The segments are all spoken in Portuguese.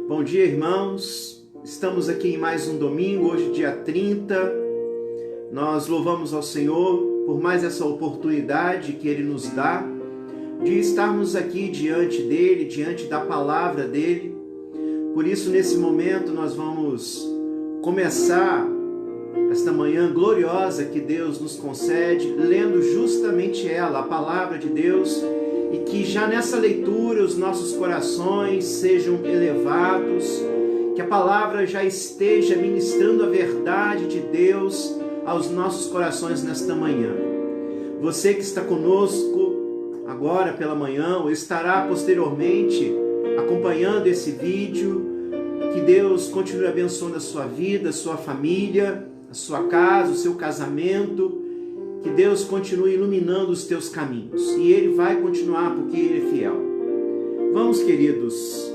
Bom dia, irmãos. Estamos aqui em mais um domingo, hoje dia 30. Nós louvamos ao Senhor por mais essa oportunidade que Ele nos dá de estarmos aqui diante dEle, diante da palavra dEle. Por isso, nesse momento, nós vamos começar esta manhã gloriosa que Deus nos concede, lendo justamente ela, a palavra de Deus, e que já nessa leitura os nossos corações sejam elevados, que a palavra já esteja ministrando a verdade de Deus aos nossos corações nesta manhã. Você que está conosco agora pela manhã ou estará posteriormente acompanhando esse vídeo, que Deus continue abençoando a sua vida, a sua família, a sua casa, o seu casamento, que Deus continue iluminando os teus caminhos. E Ele vai continuar porque Ele é fiel. Vamos, queridos,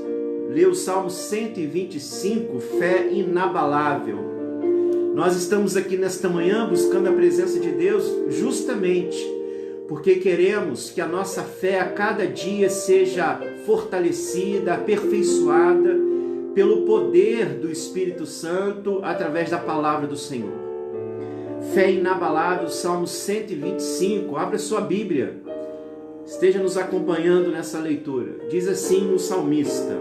ler o Salmo 125, fé inabalável. Nós estamos aqui nesta manhã buscando a presença de Deus justamente porque queremos que a nossa fé a cada dia seja fortalecida, aperfeiçoada pelo poder do Espírito Santo através da palavra do Senhor. Fé inabalável, Salmo 125, abra sua Bíblia, esteja nos acompanhando nessa leitura. Diz assim o salmista: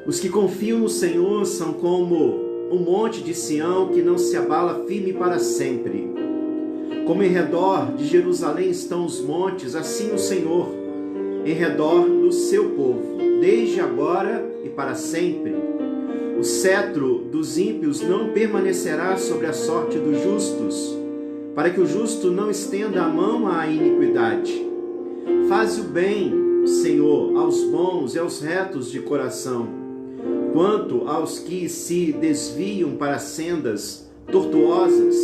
os que confiam no Senhor são como um monte de Sião que não se abala, firme para sempre. Como em redor de Jerusalém estão os montes, assim o Senhor em redor do seu povo, desde agora e para sempre. O cetro dos ímpios não permanecerá sobre a sorte dos justos, para que o justo não estenda a mão à iniquidade. Faze o bem, Senhor, aos bons e aos retos de coração. Quanto aos que se desviam para sendas tortuosas,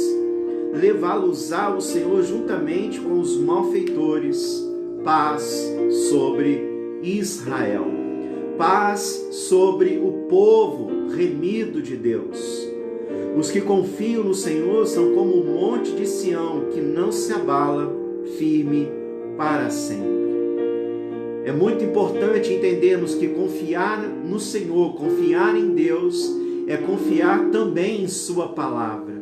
levá-los-á o Senhor juntamente com os malfeitores. Paz sobre Israel. Paz sobre o povo remido de Deus. Os que confiam no Senhor são como um monte de Sião que não se abala, firme para sempre. É muito importante entendermos que confiar no Senhor, confiar em Deus, é confiar também em Sua palavra.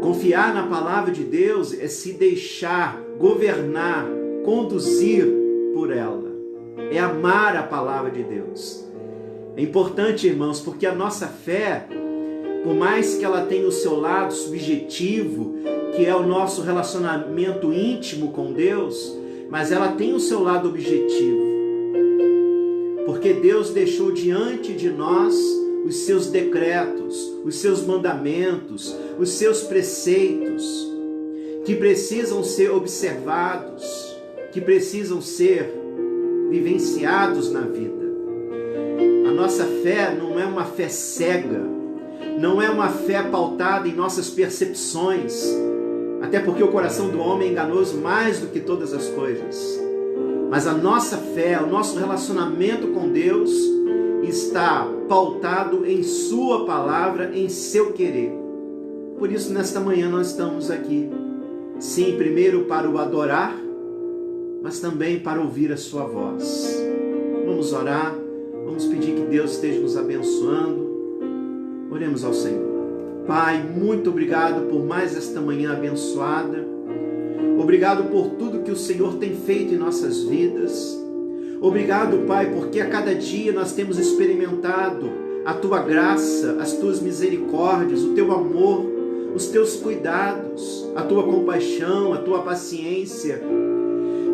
Confiar na palavra de Deus é se deixar governar, conduzir por ela. É amar a palavra de Deus. É importante, irmãos, porque a nossa fé, por mais que ela tenha o seu lado subjetivo, que é o nosso relacionamento íntimo com Deus, mas ela tem o seu lado objetivo. Porque Deus deixou diante de nós os seus decretos, os seus mandamentos, os seus preceitos, que precisam ser observados, que precisam ser vivenciados na vida. A nossa fé não é uma fé cega, não é uma fé pautada em nossas percepções, até porque o coração do homem é enganoso mais do que todas as coisas. Mas a nossa fé, o nosso relacionamento com Deus está pautado em Sua palavra, em seu querer. Por isso, nesta manhã nós estamos aqui, sim, primeiro para o adorar, mas também para ouvir a Sua voz. Vamos orar, vamos pedir que Deus esteja nos abençoando. Oremos ao Senhor. Pai, muito obrigado por mais esta manhã abençoada. Obrigado por tudo que o Senhor tem feito em nossas vidas. Obrigado, Pai, porque a cada dia nós temos experimentado a Tua graça, as Tuas misericórdias, o Teu amor, os Teus cuidados, a Tua compaixão, a Tua paciência.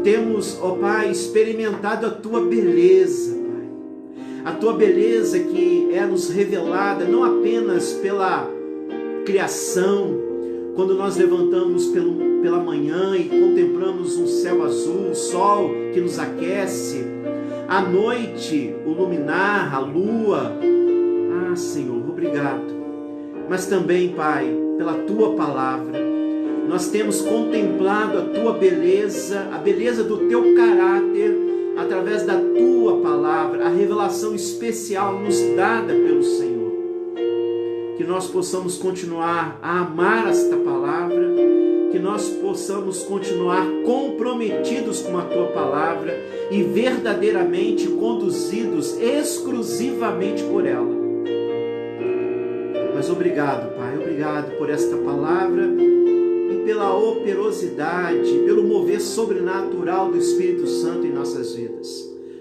Temos, ó Pai, experimentado a Tua beleza, Pai. A Tua beleza que é nos revelada não apenas pela criação, quando nós levantamos pela manhã e contemplamos um céu azul, o sol que nos aquece, à noite, o luminar, a lua. Ah, Senhor, obrigado. Mas também, Pai, pela Tua palavra, nós temos contemplado a Tua beleza, a beleza do Teu caráter, através da Tua palavra, a revelação especial nos dada pelo Senhor. Que nós possamos continuar a amar esta palavra, que nós possamos continuar comprometidos com a Tua palavra e verdadeiramente conduzidos exclusivamente por ela. Mas obrigado, Pai, obrigado por esta palavra e pela operosidade, pelo mover sobrenatural do Espírito Santo em nossas vidas,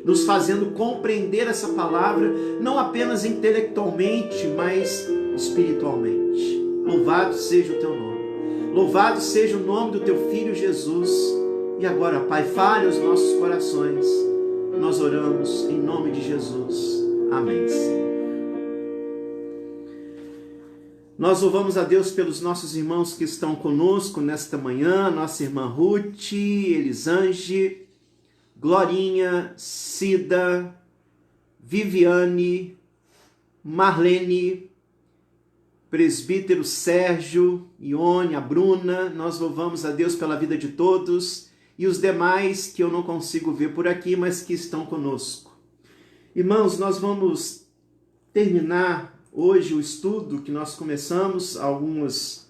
nos fazendo compreender essa palavra não apenas intelectualmente, mas espiritualmente. Louvado seja o Teu nome. Louvado seja o nome do Teu Filho Jesus. E agora, Pai, fale aos nossos corações. Nós oramos em nome de Jesus. Amém, Senhor. Nós louvamos a Deus pelos nossos irmãos que estão conosco nesta manhã. Nossa irmã Ruth, Elisange, Glorinha, Cida, Viviane, Marlene, presbítero Sérgio, Ione, a Bruna. Nós louvamos a Deus pela vida de todos e os demais que eu não consigo ver por aqui, mas que estão conosco. Irmãos, nós vamos terminar hoje o estudo que nós começamos alguns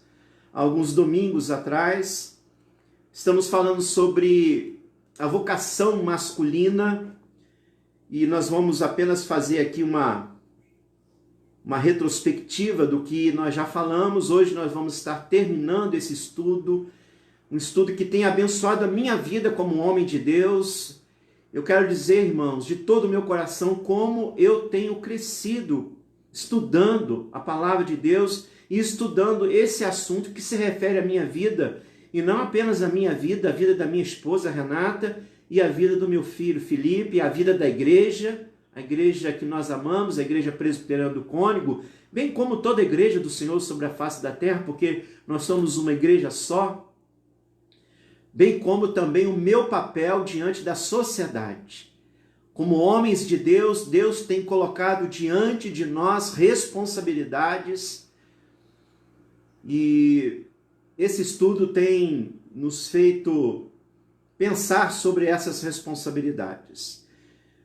domingos atrás. Estamos falando sobre a vocação masculina e nós vamos apenas fazer aqui uma retrospectiva do que nós já falamos. Hoje nós vamos estar terminando esse estudo, um estudo que tem abençoado a minha vida como homem de Deus. Eu quero dizer, irmãos, de todo o meu coração, como eu tenho crescido estudando a palavra de Deus e estudando esse assunto que se refere à minha vida, e não apenas à minha vida, a vida da minha esposa Renata e a vida do meu filho Felipe, a vida da igreja, a igreja que nós amamos, a igreja presbiteriana do Cônego, bem como toda a igreja do Senhor sobre a face da terra, porque nós somos uma igreja só, bem como também o meu papel diante da sociedade. Como homens de Deus, Deus tem colocado diante de nós responsabilidades e esse estudo tem nos feito pensar sobre essas responsabilidades.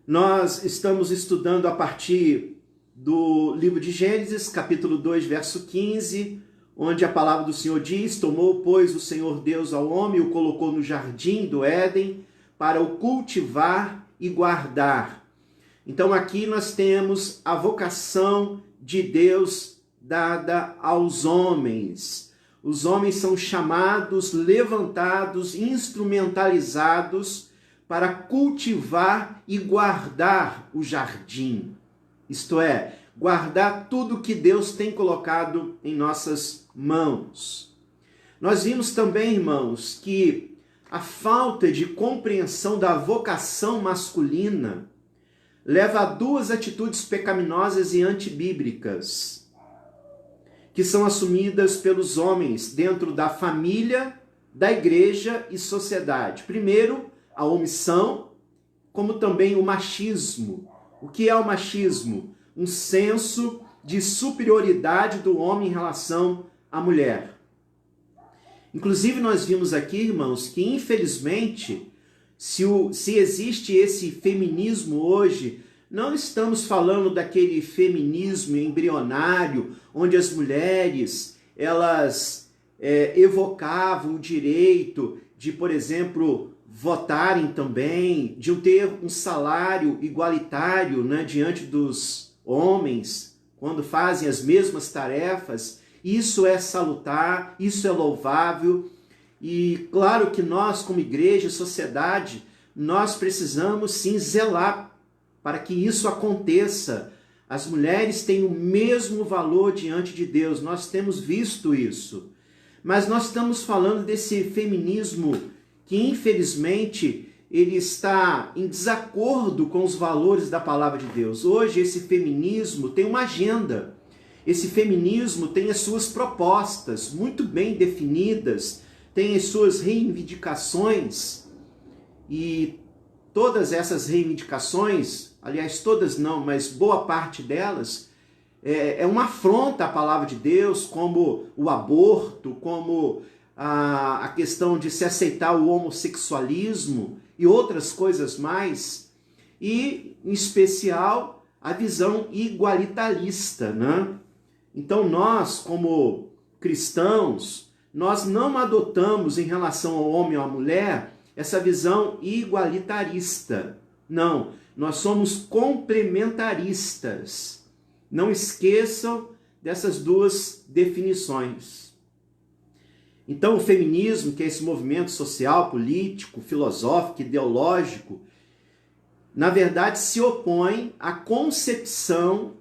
Nós estamos estudando a partir do livro de Gênesis, capítulo 2, verso 15, onde a palavra do Senhor diz: tomou, pois, o Senhor Deus ao homem e o colocou no jardim do Éden para o cultivar e guardar. Então aqui nós temos a vocação de Deus dada aos homens. Os homens são chamados, levantados, instrumentalizados para cultivar e guardar o jardim. Isto é, guardar tudo que Deus tem colocado em nossas mãos. Nós vimos também, irmãos, que a falta de compreensão da vocação masculina leva a duas atitudes pecaminosas e antibíblicas, que são assumidas pelos homens dentro da família, da igreja e sociedade. Primeiro, a omissão, como também o machismo. O que é o machismo? Um senso de superioridade do homem em relação à mulher. Inclusive nós vimos aqui, irmãos, que infelizmente, se existe esse feminismo hoje, não estamos falando daquele feminismo embrionário, onde as mulheres, elas evocavam o direito de, por exemplo, votarem também, de ter um salário igualitário, né, diante dos homens, quando fazem as mesmas tarefas. Isso é salutar, isso é louvável. E claro que nós, como igreja, sociedade, nós precisamos sim zelar para que isso aconteça. As mulheres têm o mesmo valor diante de Deus, nós temos visto isso. Mas nós estamos falando desse feminismo que, infelizmente, ele está em desacordo com os valores da palavra de Deus. Hoje, esse feminismo tem uma agenda. Esse feminismo tem as suas propostas muito bem definidas, tem as suas reivindicações, e todas essas reivindicações, aliás, todas não, mas boa parte delas, é uma afronta à palavra de Deus, como o aborto, como a questão de se aceitar o homossexualismo e outras coisas mais, e, em especial, a visão igualitarista, né? Então nós, como cristãos, nós não adotamos em relação ao homem ou à mulher essa visão igualitarista. Não, nós somos complementaristas. Não esqueçam dessas duas definições. Então, o feminismo, que é esse movimento social, político, filosófico, ideológico, na verdade se opõe à concepção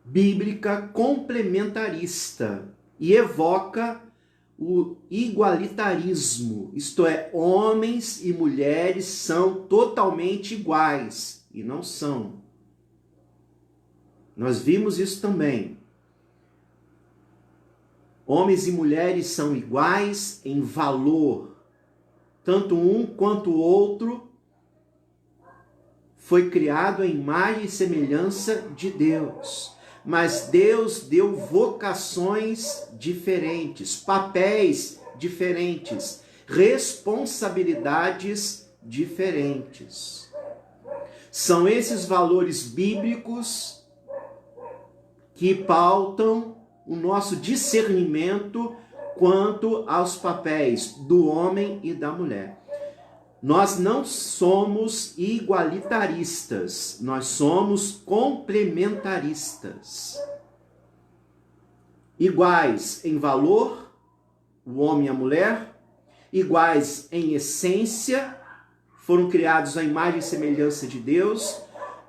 bíblica complementarista e evoca o igualitarismo, isto é, homens e mulheres são totalmente iguais, e não são. Nós vimos isso também. Homens e mulheres são iguais em valor. Tanto um quanto o outro foi criado à imagem e semelhança de Deus. Mas Deus deu vocações diferentes, papéis diferentes, responsabilidades diferentes. São esses valores bíblicos que pautam o nosso discernimento quanto aos papéis do homem e da mulher. Nós não somos igualitaristas, nós somos complementaristas. Iguais em valor, o homem e a mulher, iguais em essência, foram criados à imagem e semelhança de Deus,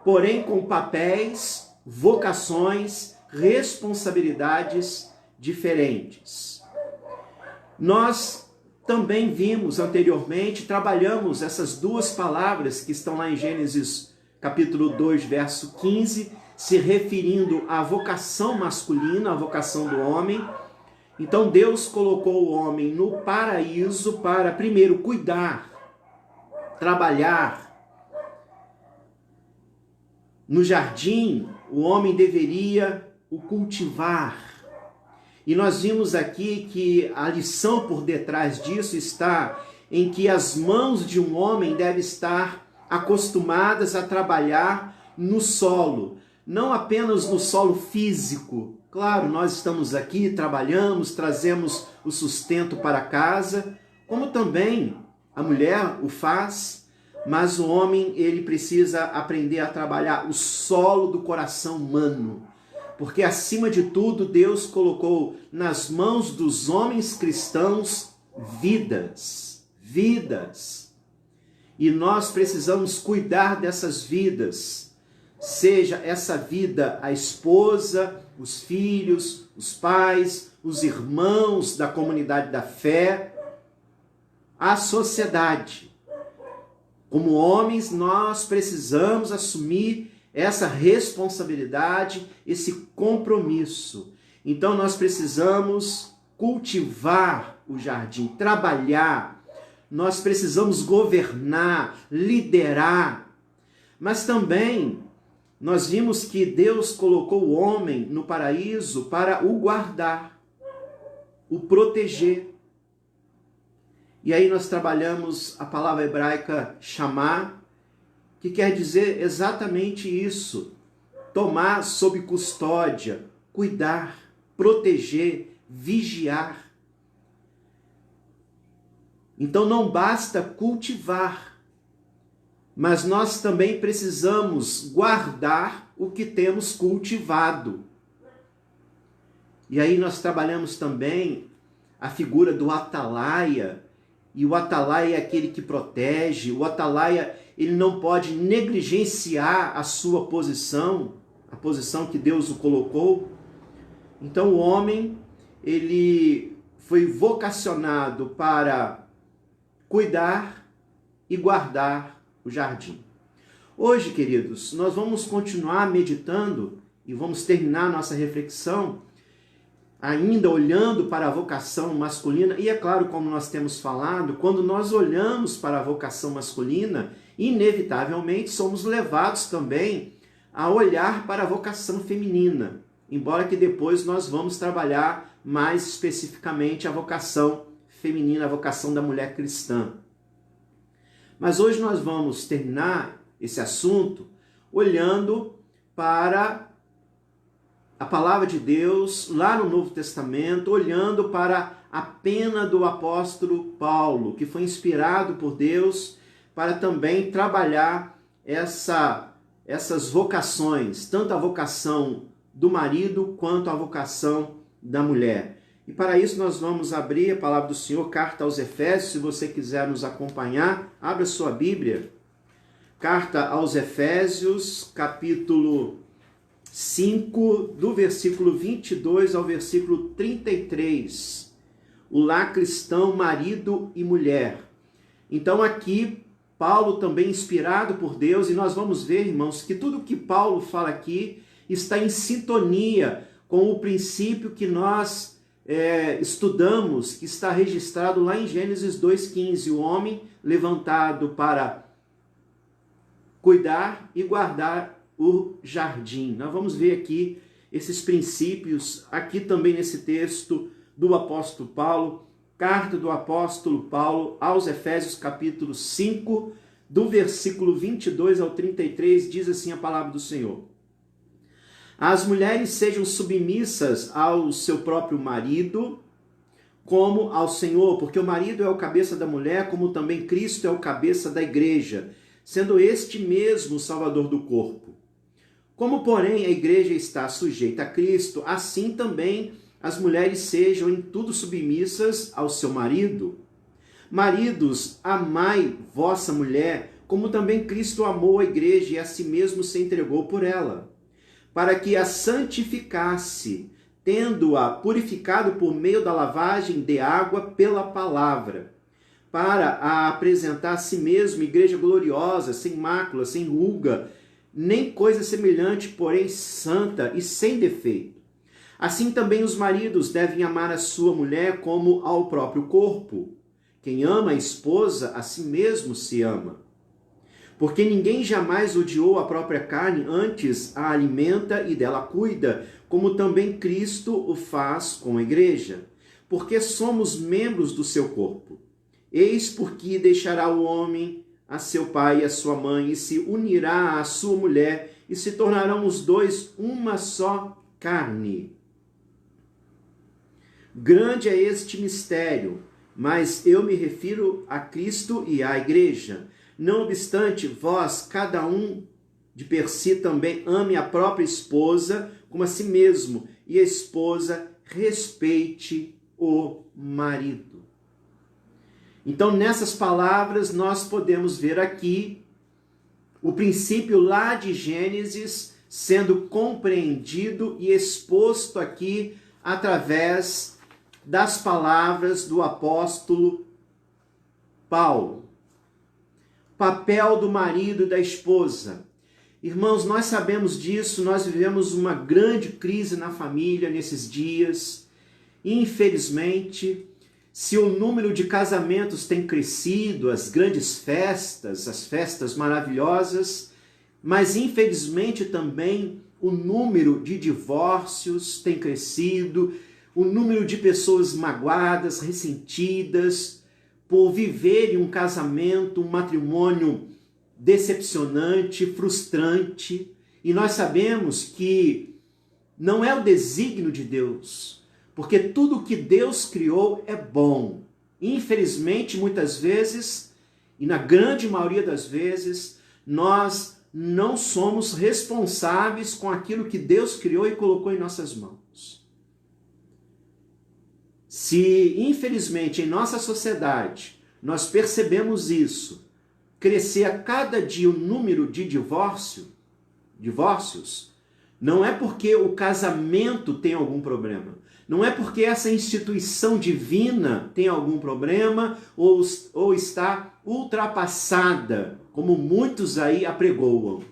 porém com papéis, vocações, responsabilidades diferentes. Nós também vimos anteriormente, trabalhamos essas duas palavras que estão lá em Gênesis capítulo 2, verso 15, se referindo à vocação masculina, à vocação do homem. Então Deus colocou o homem no paraíso para, primeiro, cuidar, trabalhar. No jardim, o homem deveria o cultivar. E nós vimos aqui que a lição por detrás disso está em que as mãos de um homem devem estar acostumadas a trabalhar no solo, não apenas no solo físico. Claro, nós estamos aqui, trabalhamos, trazemos o sustento para casa, como também a mulher o faz, mas o homem ele precisa aprender a trabalhar o solo do coração humano. Porque, acima de tudo, Deus colocou nas mãos dos homens cristãos vidas. E nós precisamos cuidar dessas vidas. Seja essa vida a esposa, os filhos, os pais, os irmãos da comunidade da fé, a sociedade. Como homens, nós precisamos assumir essa responsabilidade, esse compromisso. Então nós precisamos cultivar o jardim, trabalhar, nós precisamos governar, liderar, mas também nós vimos que Deus colocou o homem no paraíso para o guardar, o proteger. E aí nós trabalhamos a palavra hebraica chamar, que quer dizer exatamente isso: tomar sob custódia, cuidar, proteger, vigiar. Então não basta cultivar, mas nós também precisamos guardar o que temos cultivado. E aí nós trabalhamos também a figura do atalaia, e o atalaia é aquele que protege, o atalaia ele não pode negligenciar a sua posição, a posição que Deus o colocou. Então o homem, ele foi vocacionado para cuidar e guardar o jardim. Hoje, queridos, nós vamos continuar meditando e vamos terminar nossa reflexão ainda olhando para a vocação masculina. E é claro, como nós temos falado, quando nós olhamos para a vocação masculina, inevitavelmente somos levados também a olhar para a vocação feminina, embora que depois nós vamos trabalhar mais especificamente a vocação feminina, a vocação da mulher cristã. Mas hoje nós vamos terminar esse assunto olhando para a palavra de Deus lá no Novo Testamento, olhando para a pena do apóstolo Paulo, que foi inspirado por Deus para também trabalhar essas vocações, tanto a vocação do marido quanto a vocação da mulher. E para isso nós vamos abrir a palavra do Senhor, carta aos Efésios. Se você quiser nos acompanhar, abra sua Bíblia. Carta aos Efésios, capítulo 5, do versículo 22 ao versículo 33. O lar cristão, marido e mulher. Então aqui, Paulo também inspirado por Deus, e nós vamos ver, irmãos, que tudo que Paulo fala aqui está em sintonia com o princípio que nós estudamos, que está registrado lá em Gênesis 2,15, o homem levantado para cuidar e guardar o jardim. Nós vamos ver aqui esses princípios, aqui também nesse texto do apóstolo Paulo, carta do apóstolo Paulo aos Efésios, capítulo 5, do versículo 22 ao 33, diz assim a palavra do Senhor. As mulheres sejam submissas ao seu próprio marido, como ao Senhor, porque o marido é o cabeça da mulher, como também Cristo é o cabeça da igreja, sendo este mesmo o Salvador do corpo. Como, porém, a igreja está sujeita a Cristo, assim também as mulheres sejam em tudo submissas ao seu marido. Maridos, amai vossa mulher, como também Cristo amou a igreja e a si mesmo se entregou por ela, para que a santificasse, tendo-a purificado por meio da lavagem de água pela palavra, para a apresentar a si mesmo igreja gloriosa, sem mácula, sem ruga, nem coisa semelhante, porém santa e sem defeito. Assim também os maridos devem amar a sua mulher como ao próprio corpo. Quem ama a esposa, a si mesmo se ama. Porque ninguém jamais odiou a própria carne, antes a alimenta e dela cuida, como também Cristo o faz com a igreja, porque somos membros do seu corpo. Eis porque deixará o homem a seu pai e a sua mãe, e se unirá à sua mulher, e se tornarão os dois uma só carne. Grande é este mistério, mas eu me refiro a Cristo e à igreja. Não obstante, vós, cada um de per si também ame a própria esposa como a si mesmo, e a esposa respeite o marido. Então, nessas palavras, nós podemos ver aqui o princípio lá de Gênesis sendo compreendido e exposto aqui através das palavras do apóstolo Paulo. Papel do marido e da esposa. Irmãos, nós sabemos disso, nós vivemos uma grande crise na família nesses dias. Infelizmente, se o número de casamentos tem crescido, as grandes festas, as festas maravilhosas, mas infelizmente também o número de divórcios tem crescido, o número de pessoas magoadas, ressentidas, por viverem um casamento, um matrimônio decepcionante, frustrante. E nós sabemos que não é o desígnio de Deus, porque tudo que Deus criou é bom. Infelizmente, muitas vezes, e na grande maioria das vezes, nós não somos responsáveis com aquilo que Deus criou e colocou em nossas mãos. Se, infelizmente, em nossa sociedade, nós percebemos isso, crescer a cada dia o número de divórcios, não é porque o casamento tem algum problema, não é porque essa instituição divina tem algum problema ou está ultrapassada, como muitos aí apregoam.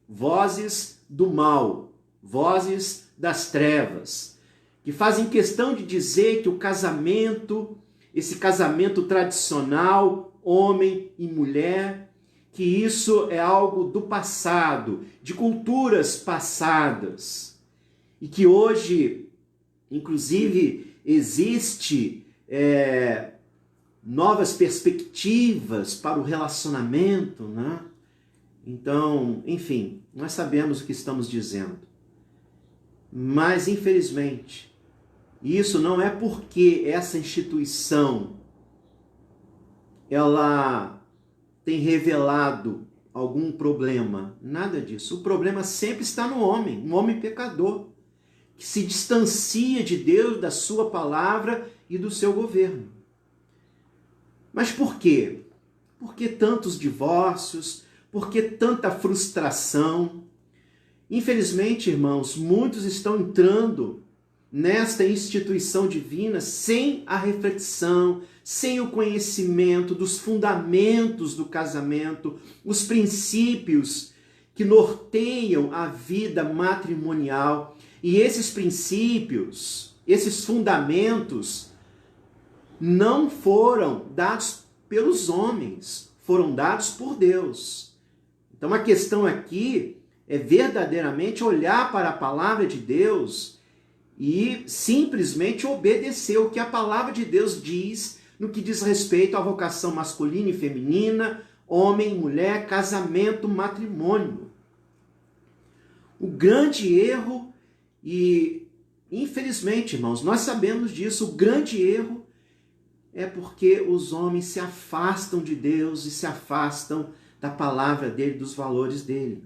Vozes do mal, vozes das trevas, que fazem questão de dizer que o casamento, esse casamento tradicional, homem e mulher, que isso é algo do passado, de culturas passadas, e que hoje, inclusive, existe novas perspectivas para o relacionamento, né? Então, enfim, nós sabemos o que estamos dizendo. Mas, infelizmente, isso não é porque essa instituição ela tem revelado algum problema. Nada disso. O problema sempre está no homem, um homem pecador, que se distancia de Deus, da sua palavra e do seu governo. Mas por quê? Por que tantos divórcios? Por que tanta frustração? Infelizmente, irmãos, muitos estão entrando nesta instituição divina sem a reflexão, sem o conhecimento dos fundamentos do casamento, os princípios que norteiam a vida matrimonial. E esses princípios, esses fundamentos, não foram dados pelos homens, foram dados por Deus. Então a questão aqui é verdadeiramente olhar para a palavra de Deus e simplesmente obedecer o que a palavra de Deus diz no que diz respeito à vocação masculina e feminina, homem, mulher, casamento, matrimônio. O grande erro, e infelizmente, irmãos, nós sabemos disso, o grande erro é porque os homens se afastam de Deus e se afastam da palavra dele, dos valores dele.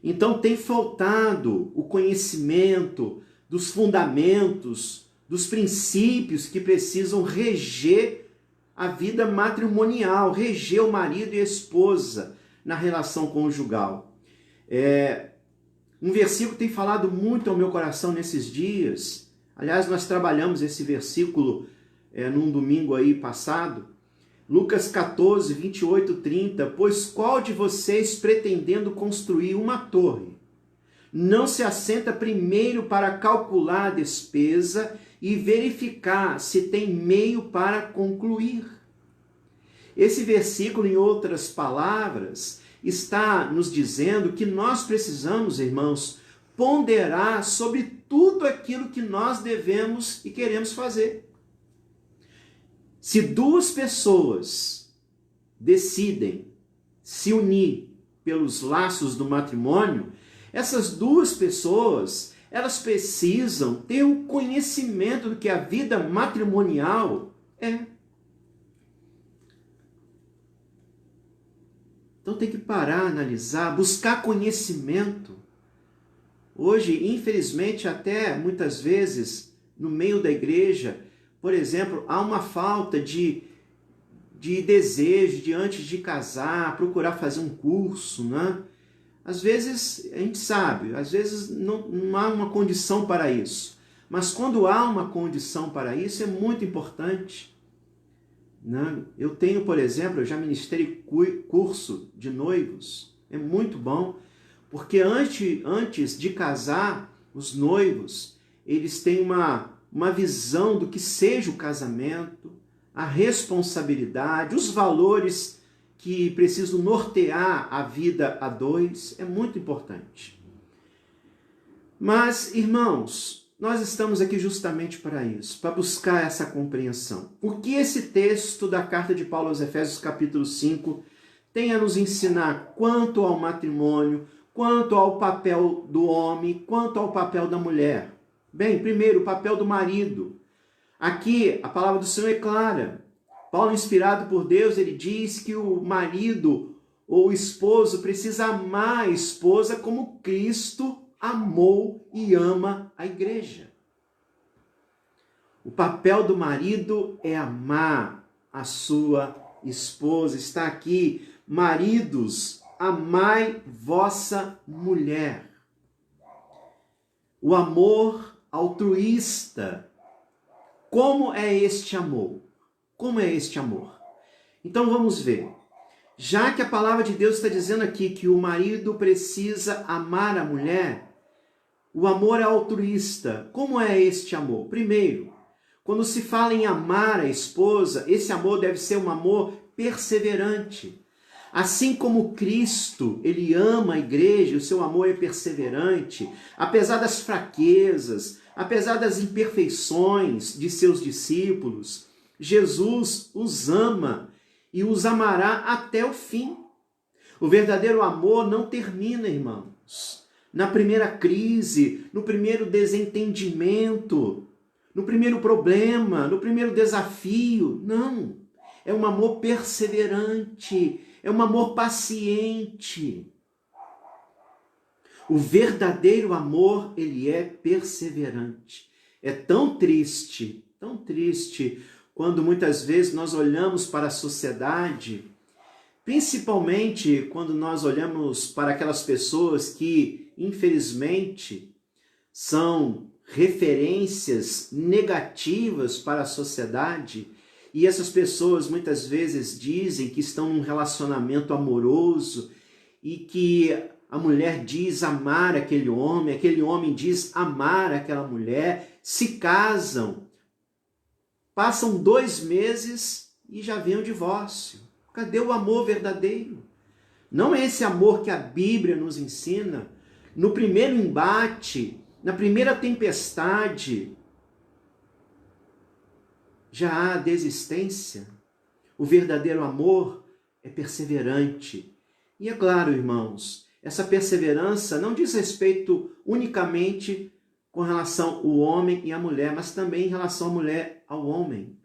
Então tem faltado o conhecimento dos fundamentos, dos princípios que precisam reger a vida matrimonial, reger o marido e a esposa na relação conjugal. Um versículo tem falado muito ao meu coração nesses dias. Aliás, nós trabalhamos esse versículo num domingo aí passado. Lucas 14, 28, 30. Pois qual de vocês, pretendendo construir uma torre, não se assenta primeiro para calcular a despesa e verificar se tem meio para concluir? Esse versículo, em outras palavras, está nos dizendo que nós precisamos, irmãos, ponderar sobre tudo aquilo que nós devemos e queremos fazer. Se duas pessoas decidem se unir pelos laços do matrimônio, essas duas pessoas, elas precisam ter o conhecimento do que a vida matrimonial é. Então tem que parar, analisar, buscar conhecimento. Hoje, infelizmente, até muitas vezes, no meio da igreja, por exemplo, há uma falta de desejo de, antes de casar, procurar fazer um curso, né? Às vezes, a gente sabe, às vezes não há uma condição para isso. Mas quando há uma condição para isso, é muito importante. Né? Eu tenho, por exemplo, eu já ministrei curso de noivos. É muito bom, porque antes de casar, os noivos, eles têm uma visão do que seja o casamento, a responsabilidade, os valores que precisam nortear a vida a dois. É muito importante. Mas, irmãos, nós estamos aqui justamente para isso, para buscar essa compreensão. O que esse texto da carta de Paulo aos Efésios, capítulo 5, tem a nos ensinar quanto ao matrimônio, quanto ao papel do homem, quanto ao papel da mulher? Bem, primeiro, o papel do marido. Aqui, a palavra do Senhor é clara. Paulo, inspirado por Deus, ele diz que o marido ou o esposo precisa amar a esposa como Cristo amou e ama a igreja. O papel do marido é amar a sua esposa. Está aqui, maridos, amai vossa mulher. O amor altruísta. Como é este amor? Como é este amor? Então vamos ver. Já que a palavra de Deus está dizendo aqui que o marido precisa amar a mulher, o amor é altruísta. Como é este amor? Primeiro, quando se fala em amar a esposa, esse amor deve ser um amor perseverante. Assim como Cristo, ele ama a igreja, o seu amor é perseverante, apesar das fraquezas, apesar das imperfeições de seus discípulos, Jesus os ama e os amará até o fim. O verdadeiro amor não termina, irmãos. na primeira crise, no primeiro desentendimento, no primeiro problema, no primeiro desafio. Não. É um amor perseverante, é um amor paciente. O verdadeiro amor, ele é perseverante. É tão triste, quando muitas vezes nós olhamos para a sociedade, principalmente quando nós olhamos para aquelas pessoas que, infelizmente, são referências negativas para a sociedade, e essas pessoas muitas vezes dizem que estão num relacionamento amoroso e que a mulher diz amar aquele homem diz amar aquela mulher, se casam, passam 2 meses e já vem o divórcio. Cadê o amor verdadeiro? Não é esse amor que a Bíblia nos ensina. No primeiro embate, na primeira tempestade, já há desistência. O verdadeiro amor é perseverante. E é claro, irmãos, essa perseverança não diz respeito unicamente com relação ao homem e à mulher, mas também em relação à mulher ao homem.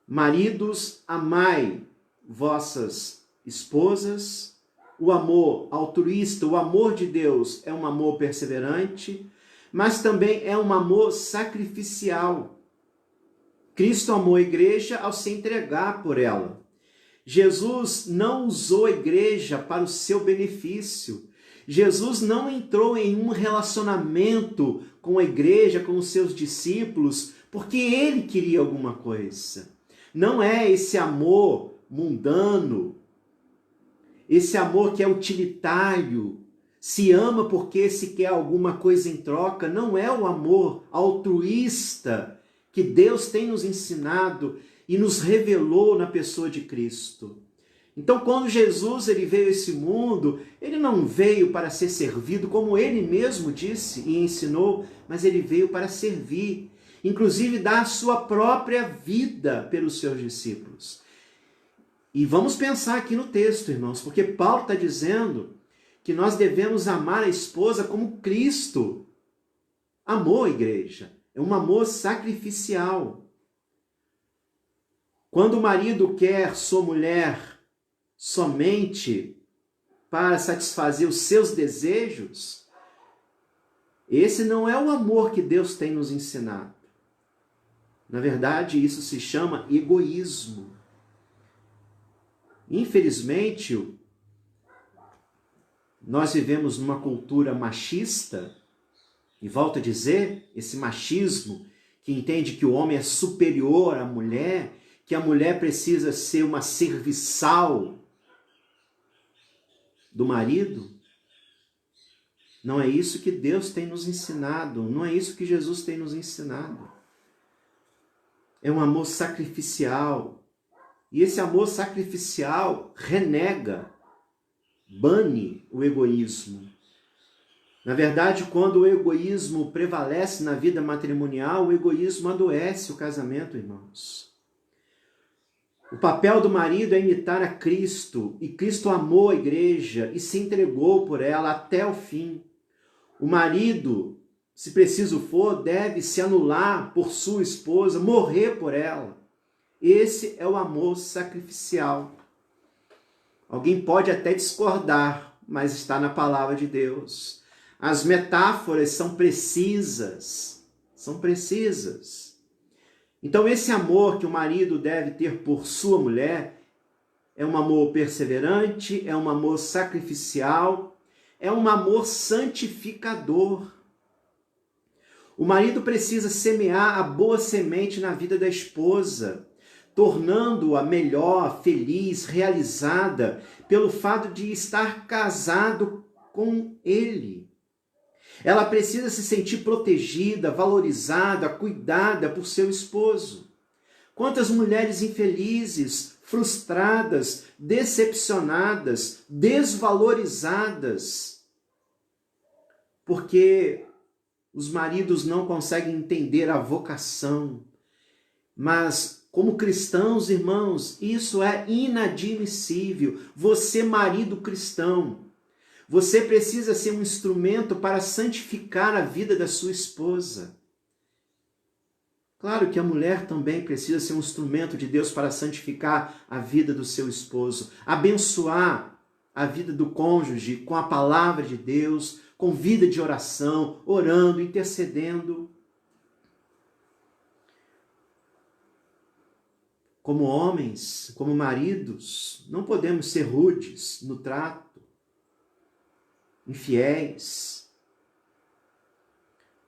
Maridos, amai vossas esposas. O amor altruísta, o amor de Deus é um amor perseverante, mas também é um amor sacrificial. Cristo amou a igreja ao se entregar por ela. Jesus não usou a igreja para o seu benefício. Jesus não entrou em um relacionamento com a igreja, com os seus discípulos, porque ele queria alguma coisa. Não é esse amor mundano, esse amor que é utilitário, se ama porque se quer alguma coisa em troca. Não é o amor altruísta que Deus tem nos ensinado e nos revelou na pessoa de Cristo. Então, quando Jesus ele veio a esse mundo, ele não veio para ser servido, como ele mesmo disse e ensinou, mas ele veio para servir, inclusive dar a sua própria vida pelos seus discípulos. E vamos pensar aqui no texto, irmãos, porque Paulo está dizendo que nós devemos amar a esposa como Cristo amou a igreja. É um amor sacrificial. Quando o marido quer sua mulher somente para satisfazer os seus desejos, esse não é o amor que Deus tem nos ensinado. Na verdade, isso se chama egoísmo. Infelizmente, nós vivemos numa cultura machista, e volto a dizer, esse machismo que entende que o homem é superior à mulher, que a mulher precisa ser uma serviçal do marido. Não é isso que Deus tem nos ensinado, não é isso que Jesus tem nos ensinado. É um amor sacrificial. E esse amor sacrificial renega, bane o egoísmo. Na verdade, quando o egoísmo prevalece na vida matrimonial, o egoísmo adoece o casamento, irmãos. O papel do marido é imitar a Cristo, e Cristo amou a igreja e se entregou por ela até o fim. O marido, se preciso for, deve se anular por sua esposa, morrer por ela. Esse é o amor sacrificial. Alguém pode até discordar, mas está na palavra de Deus. As metáforas são precisas. Então esse amor que o marido deve ter por sua mulher é um amor perseverante, é um amor sacrificial, é um amor santificador. O marido precisa semear a boa semente na vida da esposa, tornando-a melhor, feliz, realizada, pelo fato de estar casado com ele. Ela precisa se sentir protegida, valorizada, cuidada por seu esposo. Quantas mulheres infelizes, frustradas, decepcionadas, desvalorizadas, porque os maridos não conseguem entender a vocação. Mas, como cristãos, irmãos, isso é inadmissível. Você, marido cristão, Você precisa ser um instrumento para santificar a vida da sua esposa. Claro que a mulher também precisa ser um instrumento de Deus para santificar a vida do seu esposo, abençoar a vida do cônjuge com a palavra de Deus, com vida de oração, orando, intercedendo. Como homens, como maridos, não podemos ser rudes no trato, infiéis.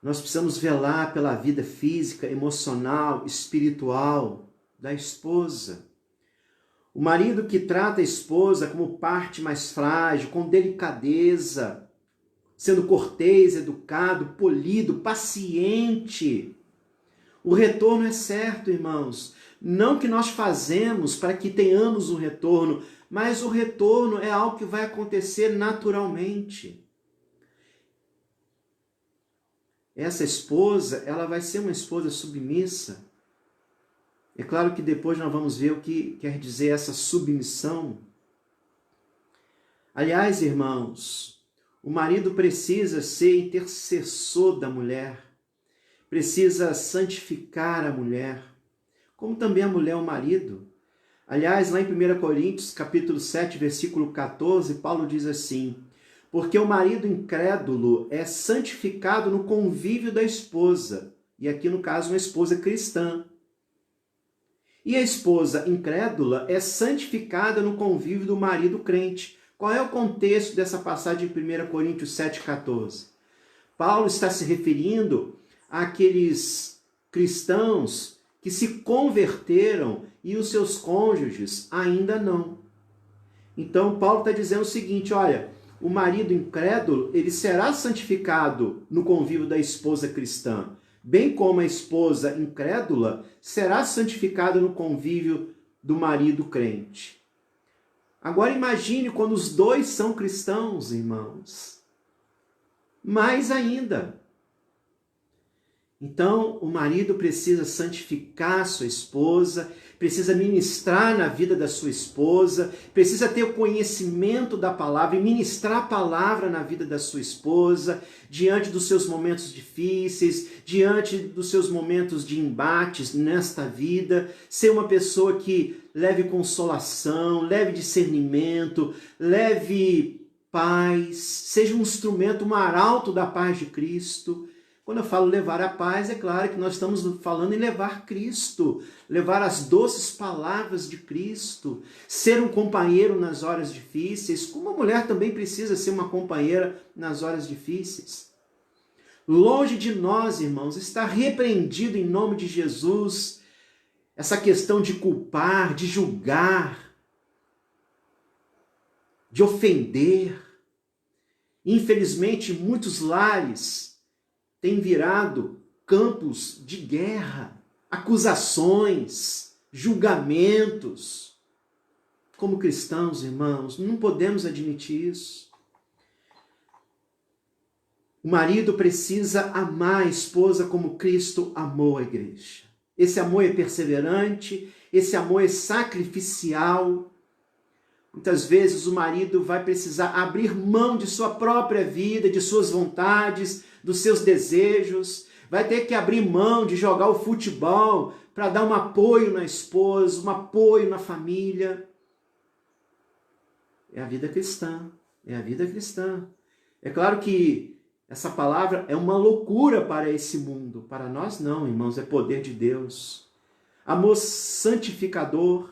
Nós precisamos velar pela vida física, emocional, espiritual da esposa. O marido que trata a esposa como parte mais frágil, com delicadeza, sendo cortês, educado, polido, paciente. O retorno é certo, irmãos. Não que nós fazemos para que tenhamos um retorno, mas o retorno é algo que vai acontecer naturalmente. Essa esposa, ela vai ser uma esposa submissa. É claro que depois nós vamos ver o que quer dizer essa submissão. Aliás, irmãos, o marido precisa ser intercessor da mulher, precisa santificar a mulher, como também a mulher o marido. Aliás, lá em 1 Coríntios, capítulo 7, versículo 14, Paulo diz assim: porque o marido incrédulo é santificado no convívio da esposa, e aqui no caso uma esposa cristã. E a esposa incrédula é santificada no convívio do marido crente. Qual é o contexto dessa passagem de 1 Coríntios 7,14? Paulo está se referindo àqueles cristãos que se converteram e os seus cônjuges ainda não. Então Paulo está dizendo o seguinte, olha, o marido incrédulo, ele será santificado no convívio da esposa cristã, bem como a esposa incrédula será santificada no convívio do marido crente. Agora imagine quando os dois são cristãos, irmãos. Mais ainda. Então, o marido precisa santificar sua esposa, precisa ministrar na vida da sua esposa, precisa ter o conhecimento da palavra e ministrar a palavra na vida da sua esposa, diante dos seus momentos difíceis, diante dos seus momentos de embates nesta vida, ser uma pessoa que leve consolação, leve discernimento, leve paz, seja um instrumento, um arauto da paz de Cristo. Quando eu falo levar a paz, é claro que nós estamos falando em levar Cristo, levar as doces palavras de Cristo, ser um companheiro nas horas difíceis, como a mulher também precisa ser uma companheira nas horas difíceis. Longe de nós, irmãos, está repreendido em nome de Jesus essa questão de culpar, de julgar, de ofender. Infelizmente, muitos lares têm virado campos de guerra, acusações, julgamentos. Como cristãos, irmãos, não podemos admitir isso. O marido precisa amar a esposa como Cristo amou a igreja. Esse amor é perseverante, esse amor é sacrificial. Muitas vezes o marido vai precisar abrir mão de sua própria vida, de suas vontades, dos seus desejos, vai ter que abrir mão de jogar o futebol para dar um apoio na esposa, um apoio na família. É a vida cristã, é a vida cristã. É claro que essa palavra é uma loucura para esse mundo, para nós não, irmãos, é poder de Deus. Amor santificador.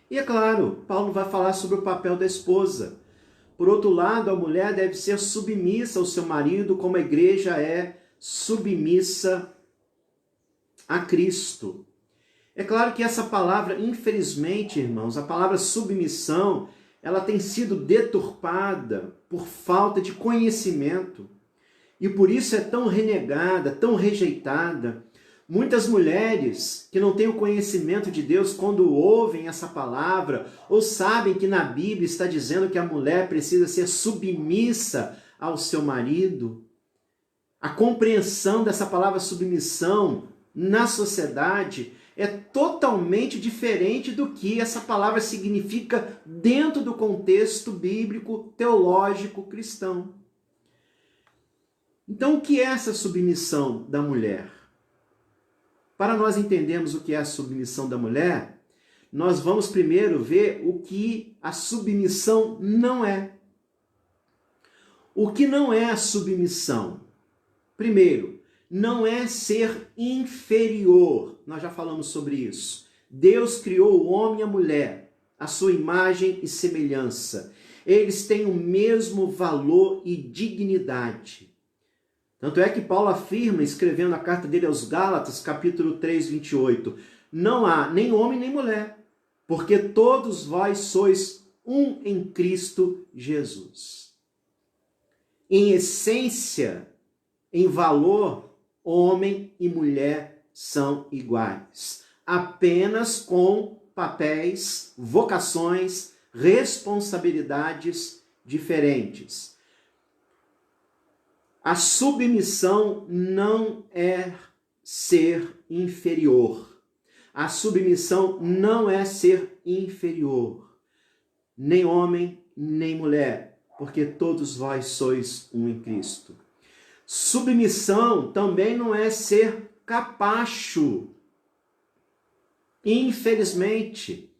E é claro, Paulo vai falar sobre o papel da esposa. Por outro lado, a mulher deve ser submissa ao seu marido, como a igreja é submissa a Cristo. É claro que essa palavra, infelizmente, irmãos, a palavra submissão, ela tem sido deturpada por falta de conhecimento. E por isso é tão renegada, tão rejeitada. Muitas mulheres que não têm o conhecimento de Deus, quando ouvem essa palavra, ou sabem que na Bíblia está dizendo que a mulher precisa ser submissa ao seu marido, a compreensão dessa palavra submissão na sociedade é totalmente diferente do que essa palavra significa dentro do contexto bíblico, teológico, cristão. Então, o que é essa submissão da mulher? Para nós entendermos o que é a submissão da mulher, nós vamos primeiro ver o que a submissão não é. O que não é a submissão? Primeiro, não é ser inferior. Nós já falamos sobre isso. Deus criou o homem e a mulher, a sua imagem e semelhança. Eles têm o mesmo valor e dignidade. Tanto é que Paulo afirma, escrevendo a carta dele aos Gálatas, capítulo 3, 28, não há nem homem nem mulher, porque todos vós sois um em Cristo Jesus. Em essência, em valor, homem e mulher são iguais, apenas com papéis, vocações, responsabilidades diferentes. A submissão não é ser inferior. A submissão não é ser inferior. Nem homem, nem mulher, porque todos vós sois um em Cristo. Submissão também não é ser capacho. Infelizmente,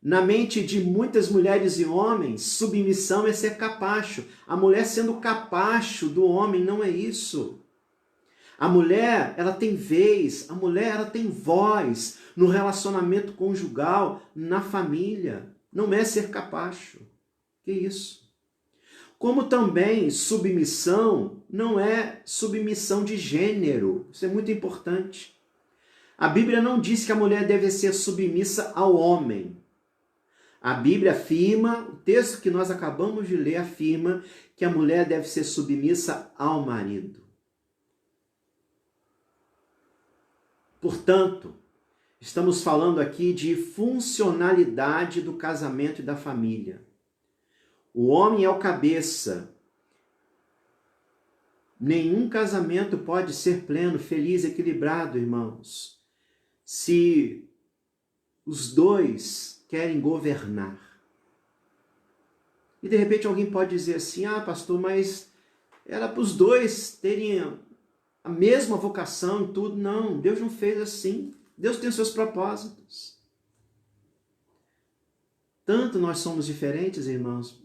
na mente de muitas mulheres e homens, submissão é ser capacho. A mulher sendo capacho do homem não é isso. A mulher, ela tem vez, a mulher, ela tem voz no relacionamento conjugal, na família. Não é ser capacho. Que isso? Como também submissão não é submissão de gênero. Isso é muito importante. A Bíblia não diz que a mulher deve ser submissa ao homem. A Bíblia afirma, o texto que nós acabamos de ler afirma que a mulher deve ser submissa ao marido. Portanto, estamos falando aqui de funcionalidade do casamento e da família. O homem é o cabeça. Nenhum casamento pode ser pleno, feliz, equilibrado, irmãos, se os dois querem governar. E de repente alguém pode dizer assim, pastor, mas era para os dois terem a mesma vocação e tudo. Não, Deus não fez assim. Deus tem os seus propósitos. Tanto nós somos diferentes, irmãos,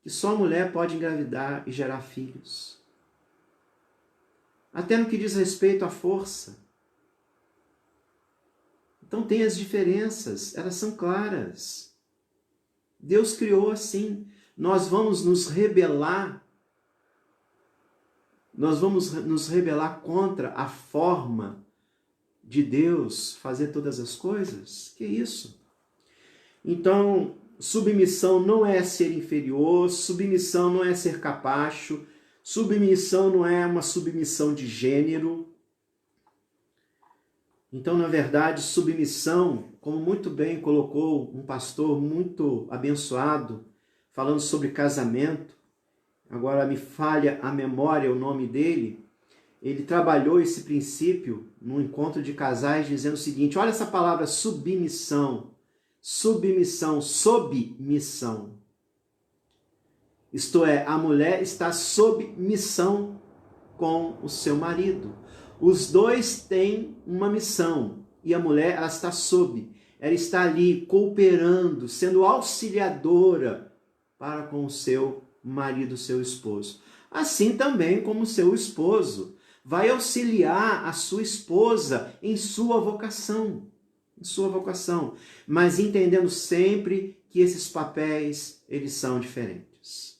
que só a mulher pode engravidar e gerar filhos. Até no que diz respeito à força. Então tem as diferenças, elas são claras. Deus criou assim. Nós vamos nos rebelar contra a forma de Deus fazer todas as coisas? Que isso? Então, submissão não é ser inferior, submissão não é ser capacho, submissão não é uma submissão de gênero. Então, na verdade, submissão, como muito bem colocou um pastor muito abençoado, falando sobre casamento, agora me falha a memória o nome dele, ele trabalhou esse princípio num encontro de casais dizendo o seguinte, olha essa palavra submissão, submissão, sob missão. Isto é, a mulher está sob missão com o seu marido. Os dois têm uma missão e a mulher, ela está sob, ela está ali cooperando, sendo auxiliadora para com o seu marido, seu esposo. Assim também como o seu esposo vai auxiliar a sua esposa em sua vocação, mas entendendo sempre que esses papéis, eles são diferentes.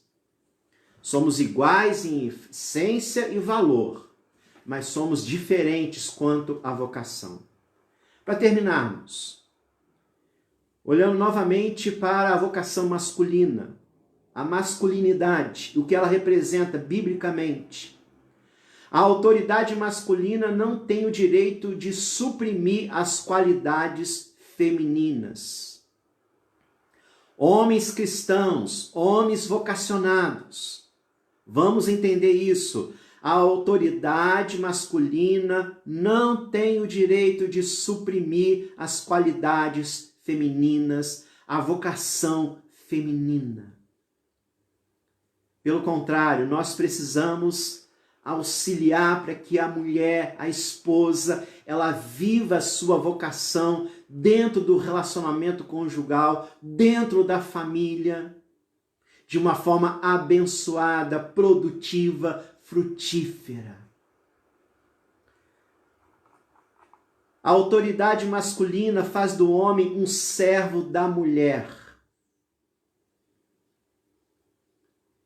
Somos iguais em essência e valor, mas somos diferentes quanto à vocação. Para terminarmos, olhando novamente para a vocação masculina, a masculinidade, o que ela representa biblicamente. A autoridade masculina não tem o direito de suprimir as qualidades femininas. Homens cristãos, homens vocacionados, vamos entender isso. A autoridade masculina não tem o direito de suprimir as qualidades femininas, a vocação feminina. Pelo contrário, nós precisamos auxiliar para que a mulher, a esposa, ela viva a sua vocação dentro do relacionamento conjugal, dentro da família, de uma forma abençoada, produtiva, frutífera. A autoridade masculina faz do homem um servo da mulher.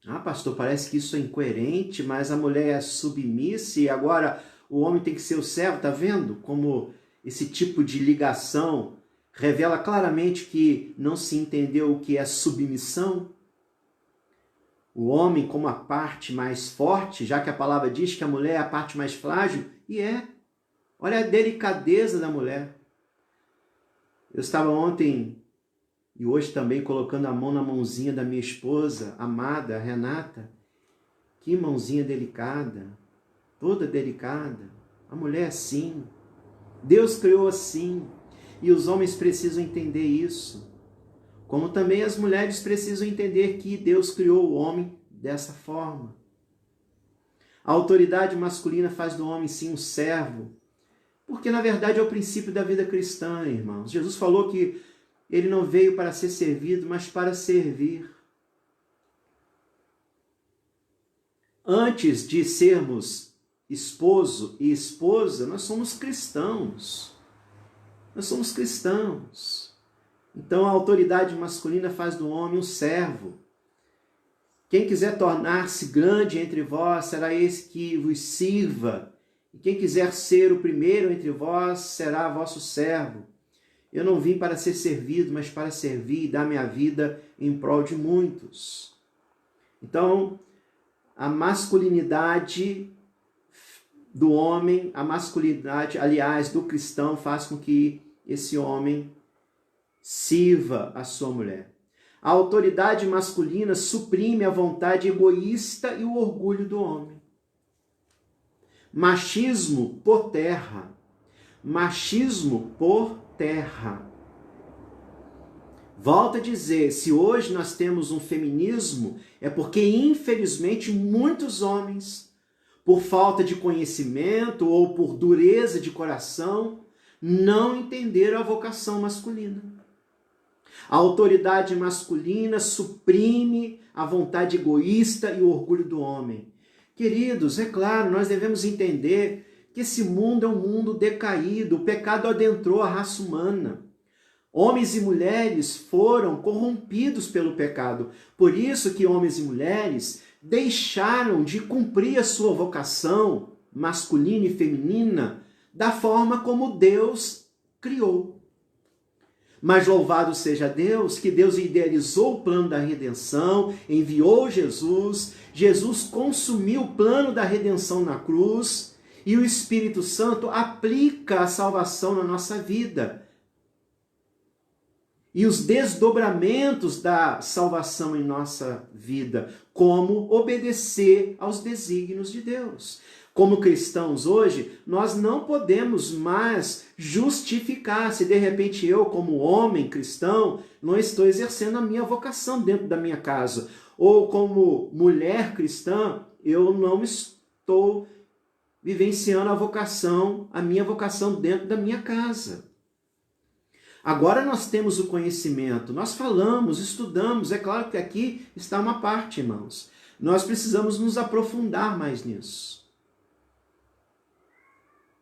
Ah, pastor, parece que isso é incoerente, mas a mulher é submissa e agora o homem tem que ser o servo. Tá vendo como esse tipo de ligação revela claramente que não se entendeu o que é submissão? O homem como a parte mais forte, já que a palavra diz que a mulher é a parte mais frágil, e é. Olha a delicadeza da mulher. Eu estava ontem e hoje também colocando a mão na mãozinha da minha esposa, amada, Renata. Que mãozinha delicada, toda delicada. A mulher é assim. Deus criou assim. E os homens precisam entender isso. Como também as mulheres precisam entender que Deus criou o homem dessa forma. A autoridade masculina faz do homem, sim, um servo. Porque, na verdade, é o princípio da vida cristã, irmãos. Jesus falou que ele não veio para ser servido, mas para servir. Antes de sermos esposo e esposa, nós somos cristãos. Nós somos cristãos. Então, a autoridade masculina faz do homem um servo. Quem quiser tornar-se grande entre vós, será esse que vos sirva. E quem quiser ser o primeiro entre vós, será vosso servo. Eu não vim para ser servido, mas para servir e dar minha vida em prol de muitos. Então, a masculinidade do homem, a masculinidade, aliás, do cristão, faz com que esse homem sirva a sua mulher. A autoridade masculina suprime a vontade egoísta e o orgulho do homem. Machismo por terra. Machismo por terra. Volto a dizer, se hoje nós temos um feminismo, é porque, infelizmente, muitos homens, por falta de conhecimento ou por dureza de coração, não entenderam a vocação masculina. A autoridade masculina suprime a vontade egoísta e o orgulho do homem. Queridos, é claro, nós devemos entender que esse mundo é um mundo decaído, o pecado adentrou a raça humana. Homens e mulheres foram corrompidos pelo pecado. Por isso que homens e mulheres deixaram de cumprir a sua vocação masculina e feminina da forma como Deus criou. Mas louvado seja Deus, que Deus idealizou o plano da redenção, enviou Jesus, Jesus consumiu o plano da redenção na cruz e o Espírito Santo aplica a salvação na nossa vida. E os desdobramentos da salvação em nossa vida, como obedecer aos desígnios de Deus. Como cristãos hoje, nós não podemos mais justificar se de repente eu, como homem cristão, não estou exercendo a minha vocação dentro da minha casa. Ou como mulher cristã, eu não estou vivenciando a minha vocação dentro da minha casa. Agora nós temos o conhecimento, nós falamos, estudamos, é claro que aqui está uma parte, irmãos. Nós precisamos nos aprofundar mais nisso.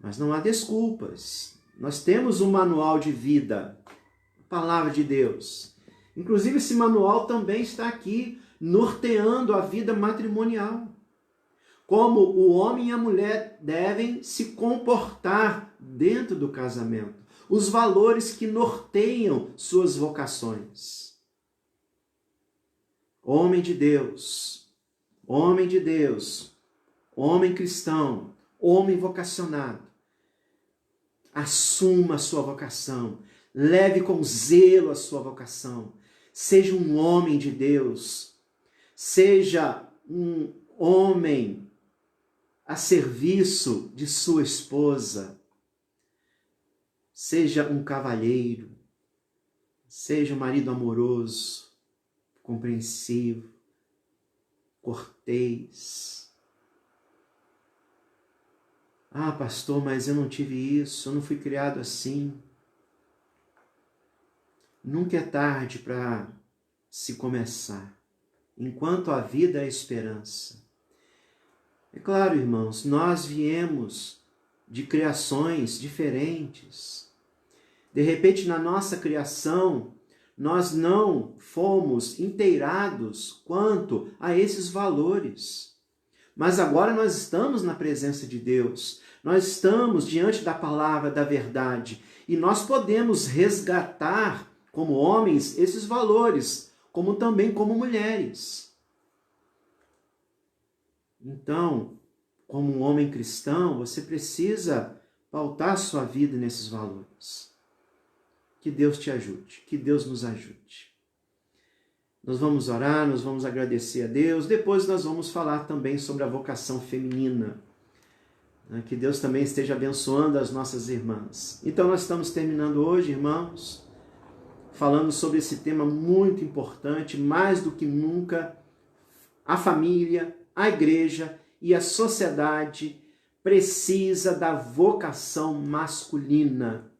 Mas não há desculpas. Nós temos um manual de vida, a palavra de Deus. Inclusive esse manual também está aqui, norteando a vida matrimonial. Como o homem e a mulher devem se comportar dentro do casamento. Os valores que norteiam suas vocações. Homem de Deus, homem de Deus, homem cristão, homem vocacionado. Assuma a sua vocação, leve com zelo a sua vocação. Seja um homem de Deus, seja um homem a serviço de sua esposa. Seja um cavalheiro, seja um marido amoroso, compreensivo, cortês. Ah, pastor, mas eu não tive isso, eu não fui criado assim. Nunca é tarde para se começar, enquanto a vida é esperança. É claro, irmãos, nós viemos de criações diferentes. De repente, na nossa criação, nós não fomos inteirados quanto a esses valores. Mas agora nós estamos na presença de Deus, nós estamos diante da palavra da verdade e nós podemos resgatar como homens esses valores, como também como mulheres. Então, como um homem cristão, você precisa pautar sua vida nesses valores. Que Deus te ajude, que Deus nos ajude. Nós vamos orar, nós vamos agradecer a Deus, depois nós vamos falar também sobre a vocação feminina. Que Deus também esteja abençoando as nossas irmãs. Então nós estamos terminando hoje, irmãos, falando sobre esse tema muito importante, mais do que nunca, a família, a igreja e a sociedade precisa da vocação masculina.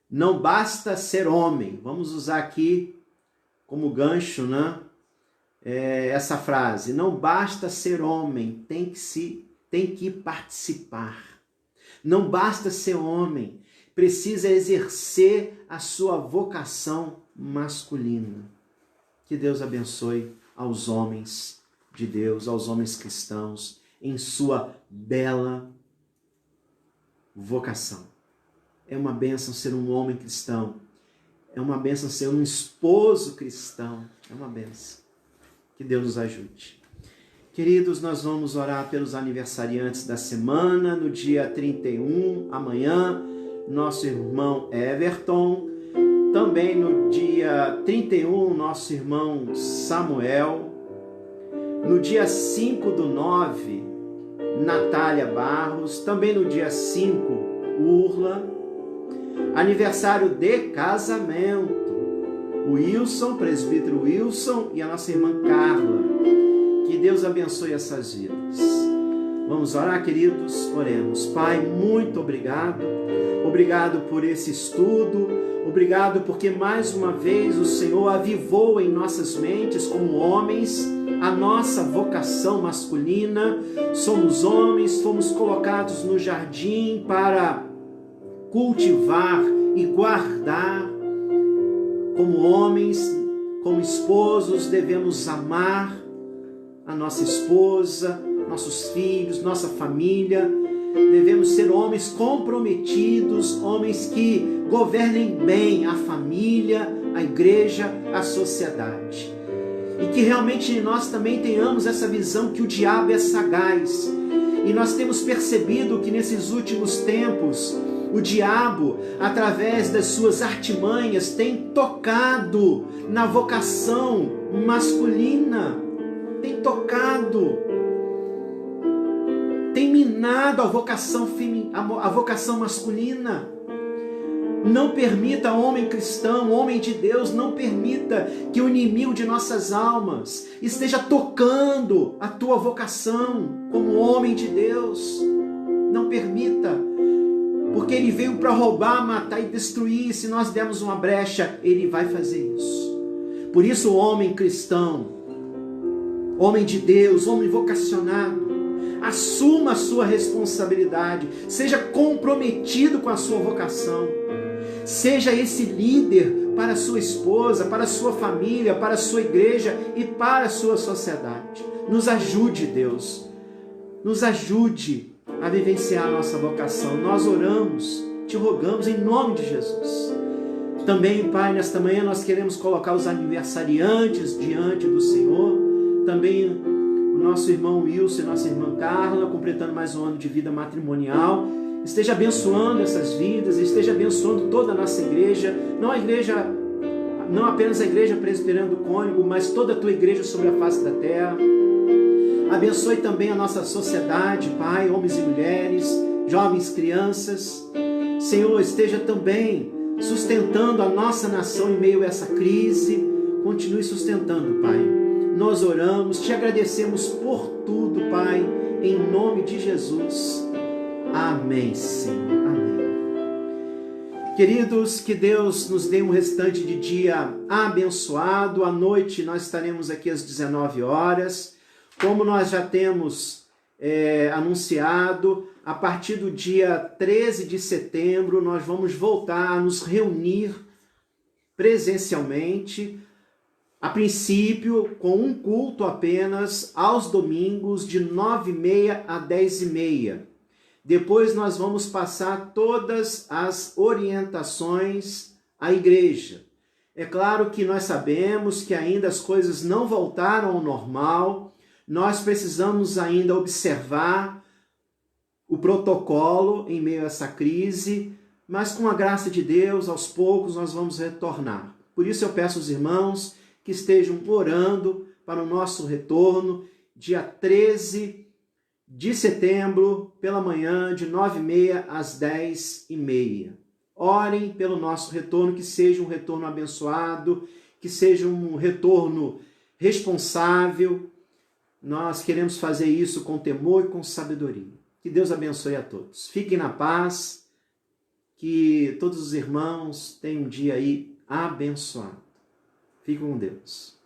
Não basta ser homem. Vamos usar aqui como gancho, né? Essa frase. Não basta ser homem, tem que participar. Não basta ser homem, precisa exercer a sua vocação masculina. Que Deus abençoe aos homens de Deus, aos homens cristãos, em sua bela vocação. É uma bênção ser um homem cristão. É uma bênção ser um esposo cristão. É uma bênção. Que Deus nos ajude. Queridos, nós vamos orar pelos aniversariantes da semana. No dia 31, amanhã, nosso irmão Everton. Também no dia 31, nosso irmão Samuel. No dia 5/9, Natália Barros. Também no dia 5, Urla. Aniversário de casamento, o Wilson, presbítero Wilson e a nossa irmã Carla. Que Deus abençoe essas vidas. Vamos orar, queridos? Oremos. Pai, muito obrigado. Obrigado por esse estudo. Obrigado porque mais uma vez o Senhor avivou em nossas mentes como homens a nossa vocação masculina. Somos homens, fomos colocados no jardim para cultivar e guardar. Como homens, como esposos, devemos amar a nossa esposa, nossos filhos, nossa família. Devemos ser homens comprometidos, homens que governem bem a família, a igreja, a sociedade. E que realmente nós também tenhamos essa visão que o diabo é sagaz. E nós temos percebido que nesses últimos tempos, o diabo, através das suas artimanhas, tem tocado na vocação masculina, tem tocado, tem minado a vocação masculina. Não permita, homem cristão, homem de Deus, não permita que o inimigo de nossas almas esteja tocando a tua vocação como homem de Deus. Não permita, porque ele veio para roubar, matar e destruir. Se nós dermos uma brecha, ele vai fazer isso. Por isso, o homem cristão, homem de Deus, homem vocacionado, assuma a sua responsabilidade, seja comprometido com a sua vocação, seja esse líder para a sua esposa, para a sua família, para a sua igreja e para a sua sociedade. Nos ajude, Deus, nos ajude a vivenciar a nossa vocação. Nós oramos, te rogamos em nome de Jesus. Também, Pai, nesta manhã nós queremos colocar os aniversariantes diante do Senhor. Também o nosso irmão Wilson e nossa irmã Carla, completando mais um ano de vida matrimonial. Esteja abençoando essas vidas, esteja abençoando toda a nossa igreja, não apenas a igreja presbiteriana do Cônigo, mas toda a tua igreja sobre a face da terra. Abençoe também a nossa sociedade, Pai, homens e mulheres, jovens, crianças. Senhor, esteja também sustentando a nossa nação em meio a essa crise. Continue sustentando, Pai. Nós oramos, te agradecemos por tudo, Pai, em nome de Jesus. Amém, Senhor. Amém. Queridos, que Deus nos dê um restante de dia abençoado. À noite nós estaremos aqui às 19 horas. Como nós já temos anunciado, a partir do dia 13 de setembro nós vamos voltar a nos reunir presencialmente, a princípio com um culto apenas aos domingos de 9h30 a 10h30. Depois nós vamos passar todas as orientações à igreja. É claro que nós sabemos que ainda as coisas não voltaram ao normal, nós precisamos ainda observar o protocolo em meio a essa crise, mas com a graça de Deus, aos poucos nós vamos retornar. Por isso eu peço aos irmãos que estejam orando para o nosso retorno, dia 13 de setembro, pela manhã, de 9h30 às 10h30. Orem pelo nosso retorno, que seja um retorno abençoado, que seja um retorno responsável. Nós queremos fazer isso com temor e com sabedoria. Que Deus abençoe a todos. Fiquem na paz, que todos os irmãos tenham um dia aí abençoado. Fiquem com Deus.